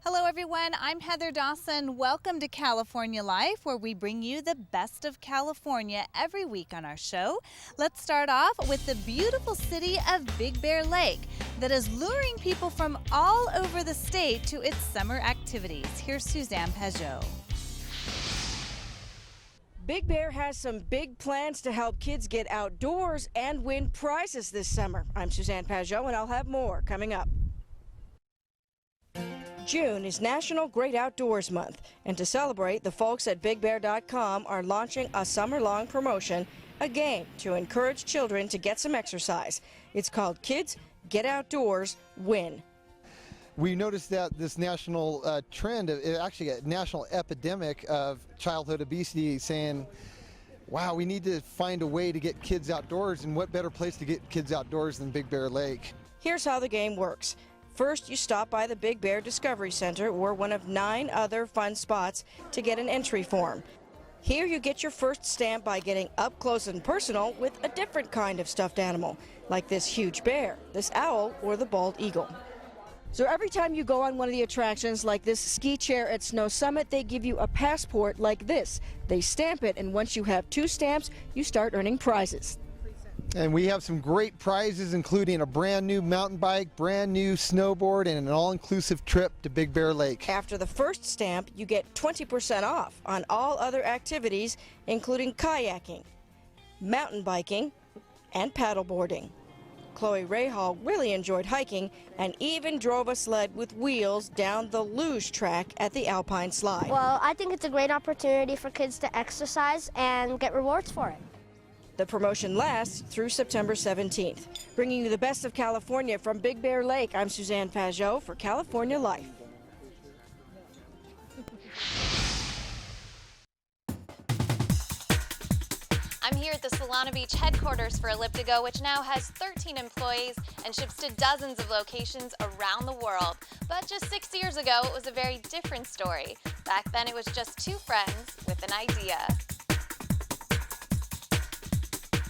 Hello everyone, I'm Heather Dawson. Welcome to California Life, where we bring you the best of California every week on our show. Let's start off with the beautiful city of Big Bear Lake that is luring people from all over the state to its summer activities. Here's Suzanne Pajot. Big Bear has some big plans to help kids get outdoors and win prizes this summer. I'm Suzanne Pajot, and I'll have more coming up. June is National Great Outdoors Month, and to celebrate, the folks at BigBear.com are launching a summer-long promotion, a game to encourage children to get some exercise. It's called Kids Get Outdoors, Win. We noticed that this national trend, actually a national epidemic of childhood obesity, saying, wow, we need to find a way to get kids outdoors, and what better place to get kids outdoors than Big Bear Lake? Here's how the game works. First, you stop by the Big Bear Discovery Center or one of 9 other fun spots to get an entry form. Here you get your first stamp by getting up close and personal with a different kind of stuffed animal, like this huge bear, this owl, or the bald eagle. So every time you go on one of the attractions like this ski chair at Snow Summit, they give you a passport like this. They stamp it, and once you have 2 stamps, you start earning prizes. And we have some great prizes, including a brand new mountain bike, brand new snowboard, and an all-inclusive trip to Big Bear Lake. After the first stamp, you get 20% off on all other activities, including kayaking, mountain biking, and paddleboarding. Chloe Rahal really enjoyed hiking and even drove a sled with wheels down the luge track at the Alpine Slide. Well, I think it's a great opportunity for kids to exercise and get rewards for it. The promotion lasts through September 17th. Bringing you the best of California from Big Bear Lake, I'm Suzanne Pajot for California Life. I'm here at the Solana Beach headquarters for Elliptigo, which now has 13 employees and ships to dozens of locations around the world. But just 6 years ago, it was a very different story. Back then, it was just 2 friends with an idea.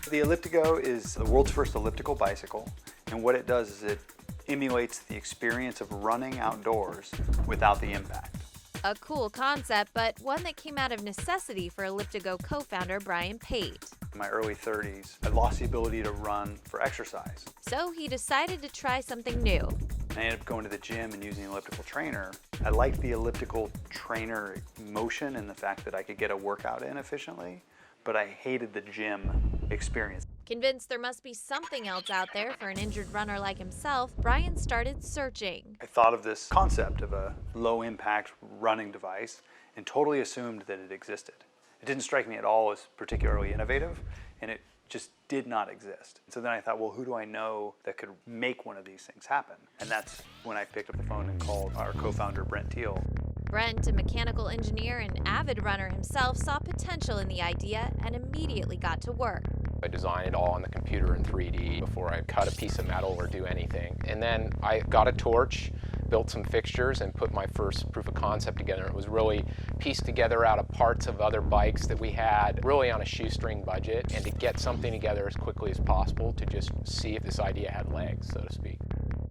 The Elliptigo is the world's first elliptical bicycle, and what it does is it emulates the experience of running outdoors without the impact. A cool concept, but one that came out of necessity for Elliptigo co-founder Bryan Pate. In my early 30s, I lost the ability to run for exercise. So he decided to try something new. I ended up going to the gym and using an elliptical trainer. I liked the elliptical trainer motion and the fact that I could get a workout in efficiently, but I hated the gym experience. Convinced there must be something else out there for an injured runner like himself, Bryan started searching. I thought of this concept of a low-impact running device and totally assumed that it existed. It didn't strike me at all as particularly innovative, and it just did not exist. So then I thought, well, who do I know that could make one of these things happen? And that's when I picked up the phone and called our co-founder, Brent Teal. Brent, a mechanical engineer and avid runner himself, saw potential in the idea and immediately got to work. I designed it all on the computer in 3D before I cut a piece of metal or do anything. And then I got a torch, built some fixtures, and put my first proof of concept together. It was really pieced together out of parts of other bikes that we had, really on a shoestring budget, and to get something together as quickly as possible to just see if this idea had legs, so to speak.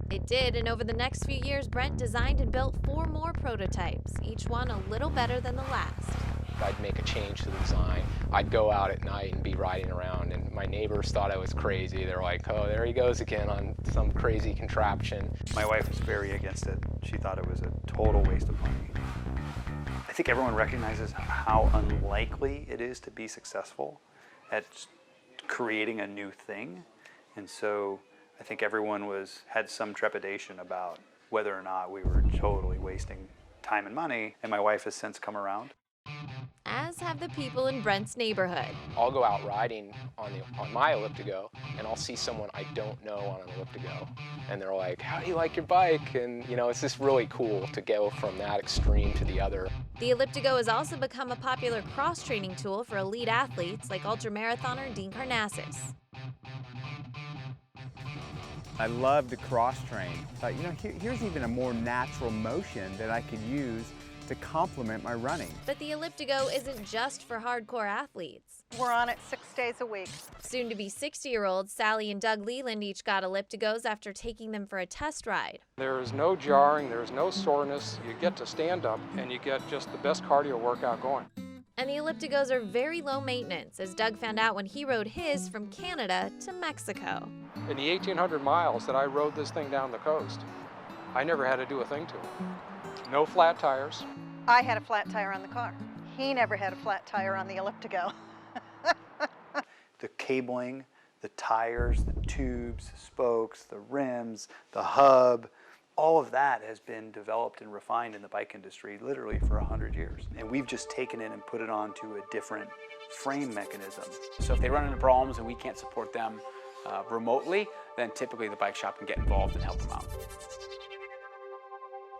It did, and over the next few years, Brent designed and built 4 more prototypes, each one a little better than the last. I'd make a change to the design. I'd go out at night and be riding around, and my neighbors thought I was crazy. They're like, oh, there he goes again on some crazy contraption. My wife was very against it. She thought it was a total waste of money. I think everyone recognizes how unlikely it is to be successful at creating a new thing, and so I think everyone had some trepidation about whether or not we were totally wasting time and money, and my wife has since come around. As have the people in Brent's neighborhood. I'll go out riding on my Elliptigo, and I'll see someone I don't know on an Elliptigo, and they're like, how do you like your bike? And you know, it's just really cool to go from that extreme to the other. The Elliptigo has also become a popular cross-training tool for elite athletes like ultramarathoner Dean Karnazes. I love to cross-train. You know, here's even a more natural motion that I could use to complement my running. But the Elliptigo isn't just for hardcore athletes. We're on it 6 days a week. Soon to be 60-year-olds Sally and Doug Leland each got Elliptigos after taking them for a test ride. There is no jarring, there is no soreness. You get to stand up and you get just the best cardio workout going. And the Elliptigos are very low maintenance, as Doug found out when he rode his from Canada to Mexico. In the 1,800 miles that I rode this thing down the coast, I never had to do a thing to it. No flat tires. I had a flat tire on the car. He never had a flat tire on the Elliptigo. The cabling, the tires, the tubes, spokes, the rims, the hub, all of that has been developed and refined in the bike industry literally for 100 years. And we've just taken it and put it onto a different frame mechanism. So if they run into problems and we can't support them remotely, then typically the bike shop can get involved and help them out.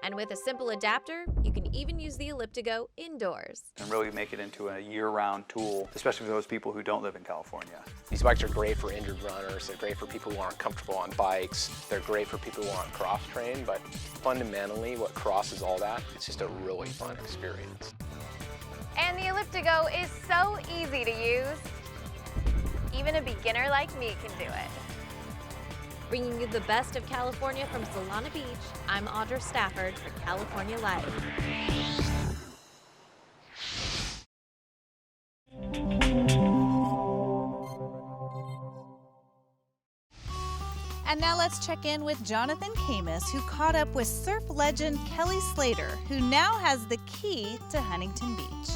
And with a simple adapter, you can even use the Elliptigo indoors. And really make it into a year-round tool, especially for those people who don't live in California. These bikes are great for injured runners, they're great for people who aren't comfortable on bikes, they're great for people who aren't cross-trained, but fundamentally what crosses all that, it's just a really fun experience. And the Elliptigo is so easy to use. Even a beginner like me can do it. Bringing you the best of California from Solana Beach, I'm Audra Stafford for California Live. And now let's check in with Jonathan Camus, who caught up with surf legend Kelly Slater, who now has the key to Huntington Beach.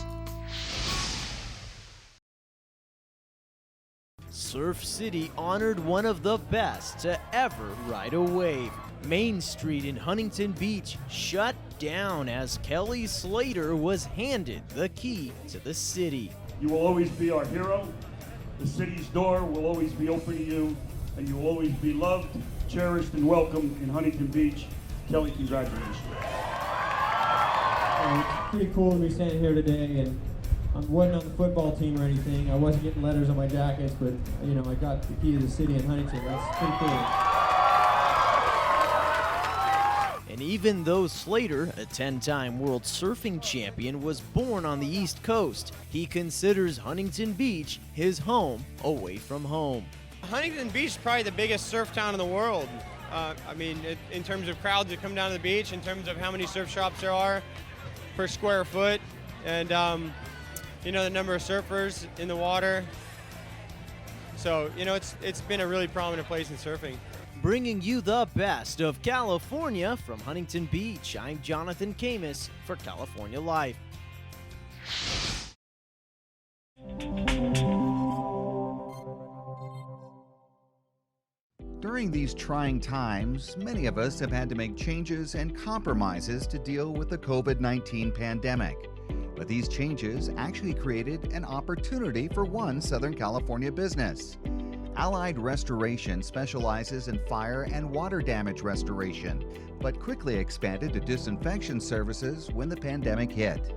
Surf City honored one of the best to ever ride a wave. Main Street in Huntington Beach shut down as Kelly Slater was handed the key to the city. You will always be our hero. The city's door will always be open to you, and you will always be loved, cherished, and welcomed in Huntington Beach. Kelly, congratulations. It's pretty cool to be standing here today, and I wasn't on the football team or anything. I wasn't getting letters on my jackets, but you know, I got the key to the city in Huntington. That's pretty cool. And even though Slater, a 10-time world surfing champion, was born on the East Coast, he considers Huntington Beach his home away from home. Huntington Beach is probably the biggest surf town in the world. I mean, in terms of crowds that come down to the beach, in terms of how many surf shops there are per square foot, and you know, the number of surfers in the water. So, you know, it's been a really prominent place in surfing. Bringing you the best of California from Huntington Beach, I'm Jonathan Camus for California Life. During these trying times, many of us have had to make changes and compromises to deal with the COVID-19 pandemic. But these changes actually created an opportunity for one Southern California business. Allied Restoration specializes in fire and water damage restoration, but quickly expanded to disinfection services when the pandemic hit.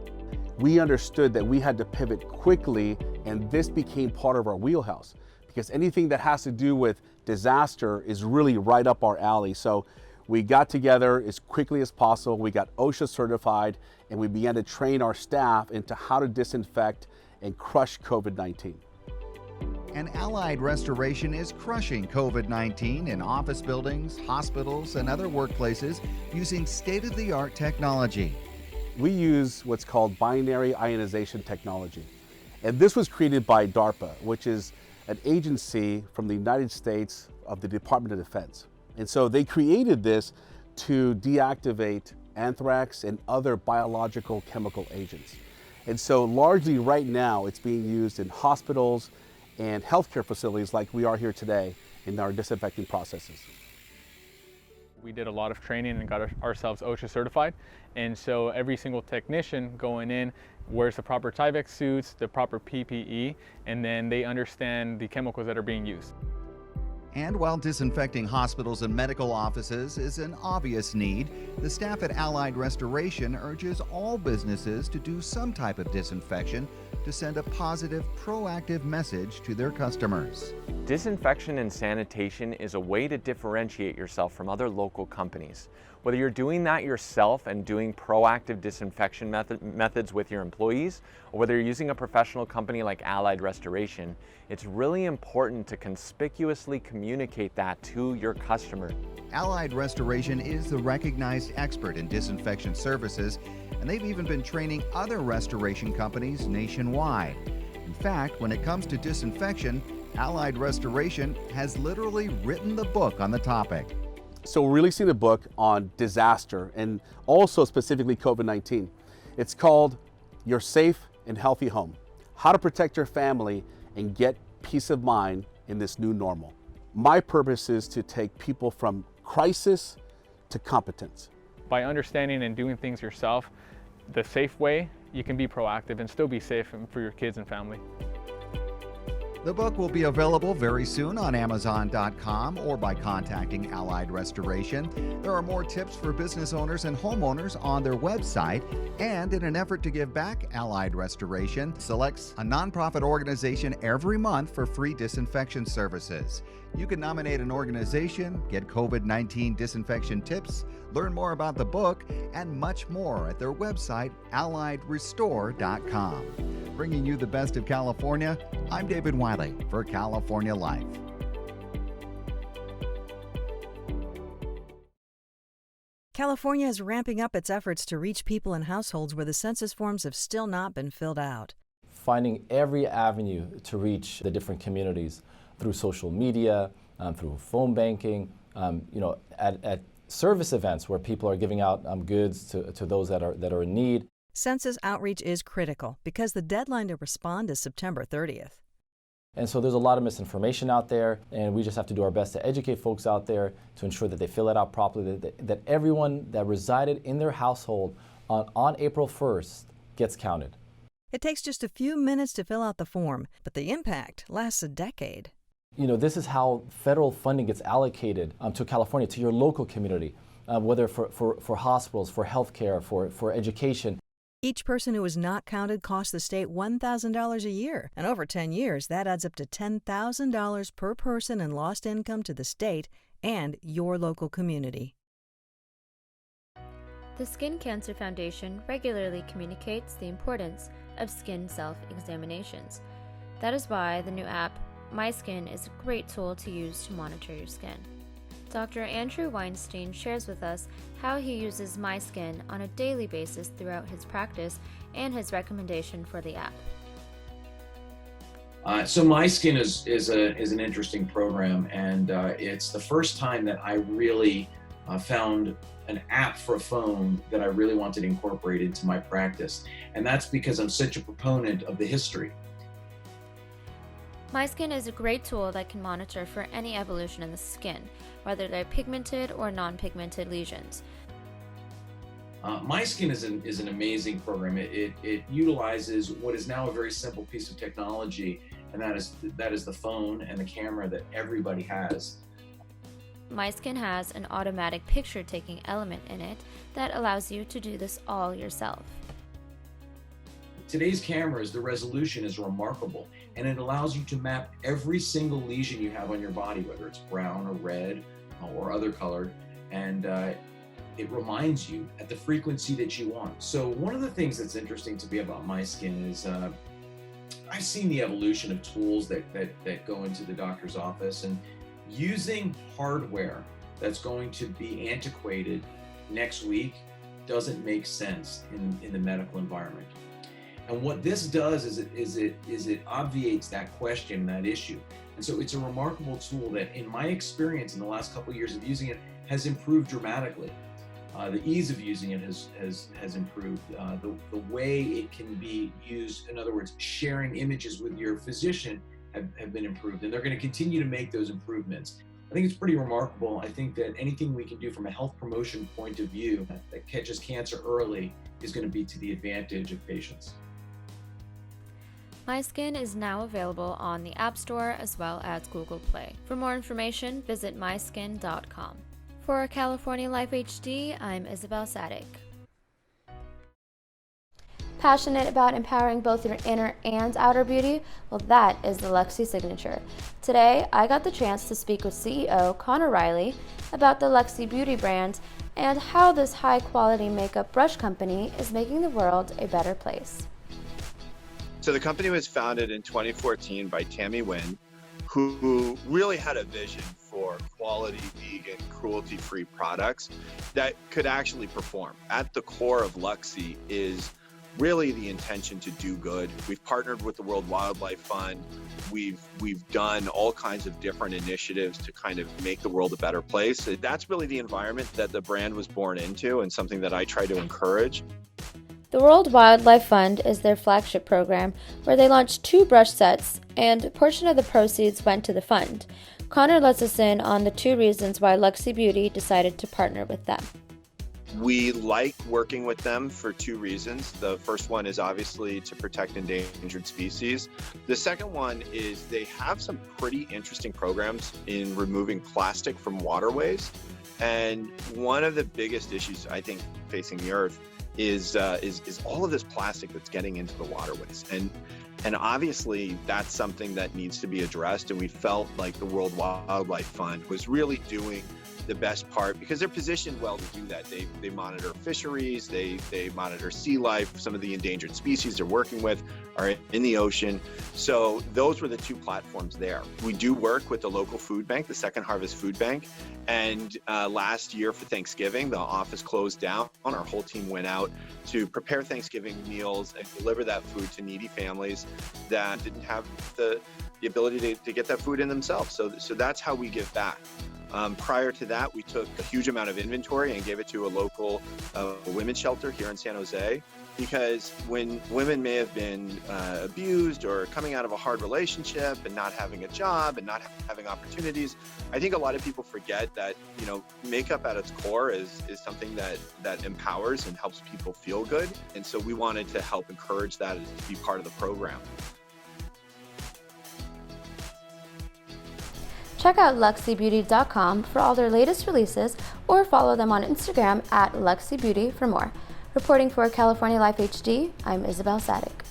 We understood that we had to pivot quickly, and this became part of our wheelhouse, because anything that has to do with disaster is really right up our alley. So we got together as quickly as possible, we got OSHA certified, and we began to train our staff into how to disinfect and crush COVID-19. And Allied Restoration is crushing COVID-19 in office buildings, hospitals, and other workplaces using state-of-the-art technology. We use what's called binary ionization technology. And this was created by DARPA, which is an agency from the United States of the Department of Defense. And so they created this to deactivate anthrax and other biological chemical agents. And so largely right now it's being used in hospitals and healthcare facilities like we are here today in our disinfecting processes. We did a lot of training and got ourselves OSHA certified. And so every single technician going in wears the proper Tyvek suits, the proper PPE, and then they understand the chemicals that are being used. And while disinfecting hospitals and medical offices is an obvious need, the staff at Allied Restoration urges all businesses to do some type of disinfection to send a positive, proactive message to their customers. Disinfection and sanitation is a way to differentiate yourself from other local companies. Whether you're doing that yourself and doing proactive disinfection methods with your employees, or whether you're using a professional company like Allied Restoration, it's really important to conspicuously communicate that to your customer. Allied Restoration is the recognized expert in disinfection services, and they've even been training other restoration companies nationwide. In fact, when it comes to disinfection, Allied Restoration has literally written the book on the topic. So we're releasing a book on disaster and also specifically COVID-19. It's called Your Safe and Healthy Home: How to Protect Your Family and Get Peace of Mind in This New Normal. My purpose is to take people from crisis to competence. By understanding and doing things yourself the safe way, you can be proactive and still be safe for your kids and family. The book will be available very soon on Amazon.com or by contacting Allied Restoration. There are more tips for business owners and homeowners on their website. And in an effort to give back, Allied Restoration selects a nonprofit organization every month for free disinfection services. You can nominate an organization, get COVID-19 disinfection tips, learn more about the book, and much more at their website, AlliedRestore.com. Bringing you the best of California, I'm David Wiley for California Life. California is ramping up its efforts to reach people in households where the census forms have still not been filled out. Finding every avenue to reach the different communities through social media, through phone banking, at service events where people are giving out goods to those that are in need. Census outreach is critical because the deadline to respond is September 30th. And so there's a lot of misinformation out there, and we just have to do our best to educate folks out there to ensure that they fill it out properly, that everyone that resided in their household on April 1st gets counted. It takes just a few minutes to fill out the form, but the impact lasts a decade. This is how federal funding gets allocated to California, to your local community, whether for hospitals, for healthcare, for education. Each person who is not counted costs the state $1,000 a year, and over 10 years, that adds up to $10,000 per person in lost income to the state and your local community. The Skin Cancer Foundation regularly communicates the importance of skin self-examinations. That is why the new app, Miiskin, is a great tool to use to monitor your skin. Dr. Andrew Weinstein shares with us how he uses Miiskin on a daily basis throughout his practice and his recommendation for the app. So Miiskin is an interesting program, and it's the first time that I really found an app for a phone that I really wanted to incorporate into my practice. And that's because I'm such a proponent of the history. Miiskin is a great tool that can monitor for any evolution in the skin, whether they're pigmented or non-pigmented lesions. Miiskin is an amazing program. It utilizes what is now a very simple piece of technology, and that is the phone and the camera that everybody has. Miiskin has an automatic picture-taking element in it that allows you to do this all yourself. Today's cameras, the resolution is remarkable, and it allows you to map every single lesion you have on your body, whether it's brown or red or other colored, and it reminds you at the frequency that you want. So one of the things that's interesting to me about Miiskin is I've seen the evolution of tools that go into the doctor's office, and using hardware that's going to be antiquated next week doesn't make sense in the medical environment. And what this does is it obviates that question, that issue. And so it's a remarkable tool that, in my experience in the last couple of years of using it, has improved dramatically. The ease of using it has improved. The way it can be used, in other words, sharing images with your physician, have been improved, and they're going to continue to make those improvements. I think it's pretty remarkable. I think that anything we can do from a health promotion point of view that catches cancer early is going to be to the advantage of patients. Miiskin is now available on the App Store as well as Google Play. For more information, visit miiskin.com. For California Life HD, I'm Isabel Sadik. Passionate about empowering both your inner and outer beauty? Well, that is the Luxie signature. Today, I got the chance to speak with CEO Conor Riley about the Luxie Beauty brand and how this high-quality makeup brush company is making the world a better place. So the company was founded in 2014 by Tammy Nguyen, who really had a vision for quality, vegan, cruelty-free products that could actually perform. At the core of Luxie is really the intention to do good. We've partnered with the World Wildlife Fund. We've done all kinds of different initiatives to kind of make the world a better place. That's really the environment that the brand was born into and something that I try to encourage. The World Wildlife Fund is their flagship program where they launched 2 brush sets and a portion of the proceeds went to the fund. Conor lets us in on the 2 reasons why Luxie Beauty decided to partner with them. We like working with them for 2 reasons. The first one is obviously to protect endangered species. The second one is they have some pretty interesting programs in removing plastic from waterways. And one of the biggest issues I think facing the earth is all of this plastic that's getting into the waterways. And obviously that's something that needs to be addressed. And we felt like the World Wildlife Fund was really doing the best part because they're positioned well to do that. They monitor fisheries, they monitor sea life. Some of the endangered species they're working with are in the ocean. So those were the 2 platforms there. We do work with the local food bank, the Second Harvest Food Bank. And last year for Thanksgiving, the office closed down. Our whole team went out to prepare Thanksgiving meals and deliver that food to needy families that didn't have the ability to get that food in themselves. So that's how we give back. Prior to that, we took a huge amount of inventory and gave it to a local women's shelter here in San Jose, because when women may have been abused or coming out of a hard relationship and not having a job and not having opportunities, I think a lot of people forget that, you know, makeup at its core is something that empowers and helps people feel good. And so we wanted to help encourage that to be part of the program. Check out LuxieBeauty.com for all their latest releases or follow them on Instagram at Luxie Beauty for more. Reporting for California Life HD, I'm Isabel Sadik.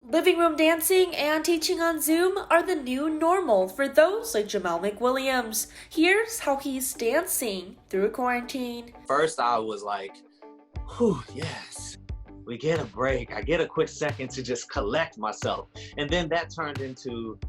Living room dancing and teaching on Zoom are the new normal for those like Jemal McWilliams. Here's how he's dancing through quarantine. First, I was like, whew, yes. We get a break. I get a quick second to just collect myself. And then that turned into,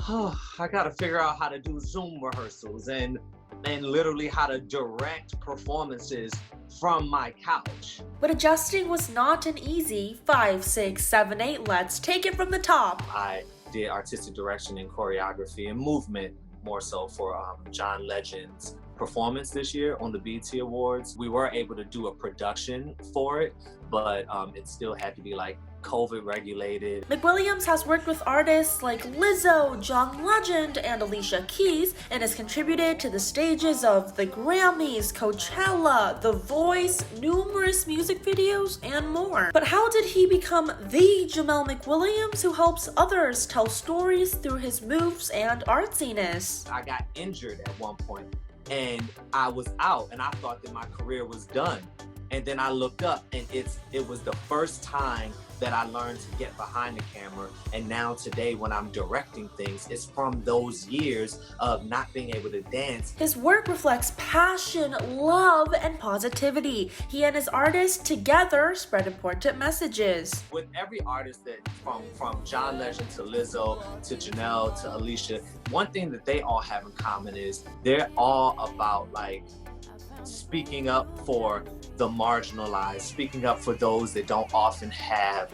I gotta figure out how to do Zoom rehearsals and literally how to direct performances from my couch. But adjusting was not an easy 5, 6, 7, 8. Let's take it from the top. I did artistic direction and choreography and movement more so for John Legend's performance this year on the BET Awards. We were able to do a production for it, but it still had to be like COVID regulated. McWilliams has worked with artists like Lizzo, John Legend, and Alicia Keys, and has contributed to the stages of the Grammys, Coachella, The Voice, numerous music videos, and more. But how did he become the Jemal McWilliams who helps others tell stories through his moves and artsiness? I got injured at one point and I was out and I thought that my career was done. And then I looked up and it was the first time that I learned to get behind the camera. And now today when I'm directing things, it's from those years of not being able to dance. His work reflects passion, love, and positivity. He and his artists together spread important messages. With every artist that from John Legend to Lizzo to Janelle to Alicia, one thing that they all have in common is they're all about like speaking up for the marginalized, speaking up for those that don't often have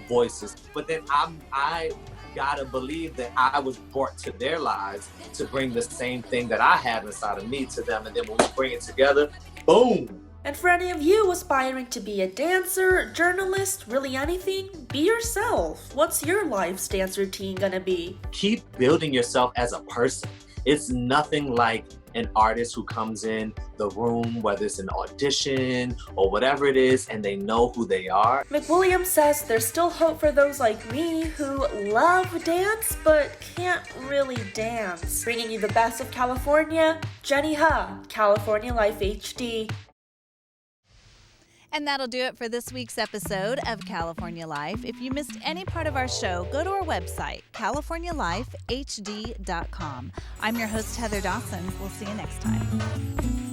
voices. But then I gotta believe that I was brought to their lives to bring the same thing that I have inside of me to them. And then when we bring it together, boom. And for any of you aspiring to be a dancer, journalist, really anything, be yourself. What's your life's dance routine gonna be? Keep building yourself as a person. It's nothing like an artist who comes in the room, whether it's an audition or whatever it is, and they know who they are. McWilliams says there's still hope for those like me who love dance but can't really dance. Bringing you the best of California, Jenny Ha, California Life HD. And that'll do it for this week's episode of California Life. If you missed any part of our show, go to our website, californialifehd.com. I'm your host, Heather Dawson. We'll see you next time.